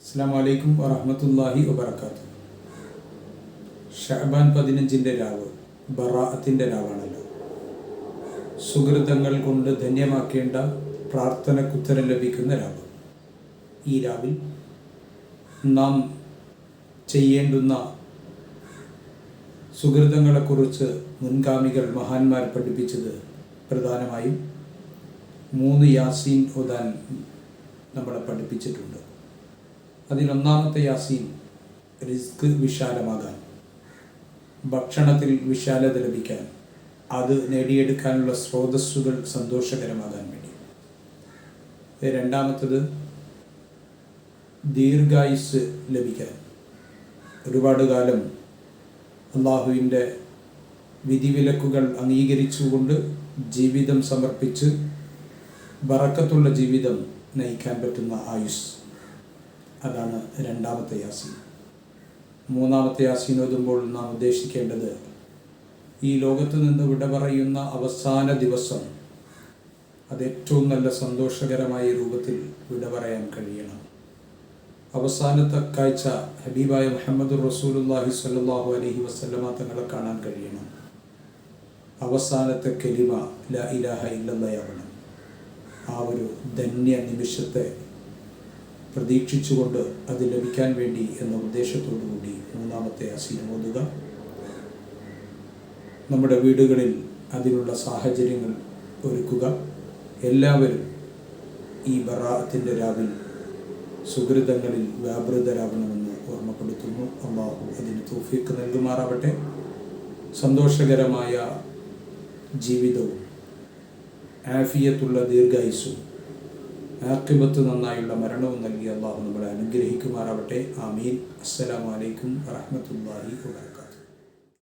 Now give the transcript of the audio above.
അസ്സലാമു അലൈക്കും വറഹ്മത്തുള്ളാഹി വബറകാതുഹു. ഷഅബാൻ 15-ൻ്റെ രാവ് ബറാഅത്തിൻ്റെ രാവാണല്ലോ. സുഹൃതങ്ങൾ കൊണ്ട് ധന്യമാക്കേണ്ട പ്രാർത്ഥനക്കുത്തരം ലഭിക്കുന്ന രാവ്. ഈ രാവിൽ നാം ചെയ്യേണ്ടുന്ന സുഹൃതങ്ങളെക്കുറിച്ച് മുൻഗാമികൾ മഹാന്മാർ പഠിപ്പിച്ചത് പ്രധാനമായും 3 യാസീൻ ഓതാൻ നമ്മളെ പഠിപ്പിച്ചിട്ടുണ്ട്. അതിലൊന്നാമത്തെ യാസീൻ റിസ്ക് വിശാലമാകാൻ, ഭക്ഷണത്തിൽ വിശാലത ലഭിക്കാൻ, അത് നേടിയെടുക്കാനുള്ള സ്രോതസ്സുകൾ സന്തോഷകരമാകാൻ വേണ്ടി. രണ്ടാമത്തത് ദീർഘായുസ് ലഭിക്കാൻ, ഒരുപാട് കാലം അള്ളാഹുവിൻ്റെ വിധിവിലക്കുകൾ അംഗീകരിച്ചുകൊണ്ട് ജീവിതം സമർപ്പിച്ച് ബറക്കത്തുള്ള ജീവിതം നയിക്കാൻ പറ്റുന്ന ആയുസ്, അതാണ് രണ്ടാമത്തെ യാസീൻ. മൂന്നാമത്തെ യാസീൻ ഓതുമ്പോൾ നാം ഉദ്ദേശിക്കേണ്ടത് ഈ ലോകത്ത് നിന്ന് വിട പറയുന്ന അവസാന ദിവസം അത് ഏറ്റവും നല്ല സന്തോഷകരമായ രൂപത്തിൽ വിട പറയാൻ കഴിയണം. അവസാനത്തെ കാഴ്ച ഹബീബായ മുഹമ്മദ് റസൂലുള്ളാഹി സ്വല്ലല്ലാഹു അലൈഹി വസല്ലമ തങ്ങളെ കാണാൻ കഴിയണം. അവസാനത്തെ കലിമ ലാ ഇലാഹ ഇല്ലല്ലാഹ് ആവണം. ആ ഒരു ധന്യ നിമിഷത്തെ പ്രതീക്ഷിച്ചുകൊണ്ട് അത് ലഭിക്കാൻ വേണ്ടി എന്ന ഉദ്ദേശത്തോടു കൂടി മൂന്നാമത്തെ യാസീൻ ഓതുക. നമ്മുടെ വീടുകളിൽ അതിനുള്ള സാഹചര്യങ്ങൾ ഒരുക്കുക. എല്ലാവരും ഈ ബറാഅത്തിൻ്റെ രാവിൽ സുഹൃതങ്ങളിൽ വ്യാപൃതരാകണമെന്ന് ഓർമ്മപ്പെടുത്തുന്നു. അല്ലാഹു അതിന് തൗഫീഖ് നൽകുമാറാവട്ടെ. സന്തോഷകരമായ ജീവിതവും ആഫിയത്തുള്ള ദീർഘായുസ്സും ആഖിബത്ത് നന്നായുള്ള മരണവും നൽകി അല്ലാഹു നമ്മളെ അനുഗ്രഹിക്കുമാറാവട്ടെ. ആമീൻ. അസ്സലാമു അലൈക്കും വറഹ്മത്തുള്ളാഹി വബറകാതുഹു.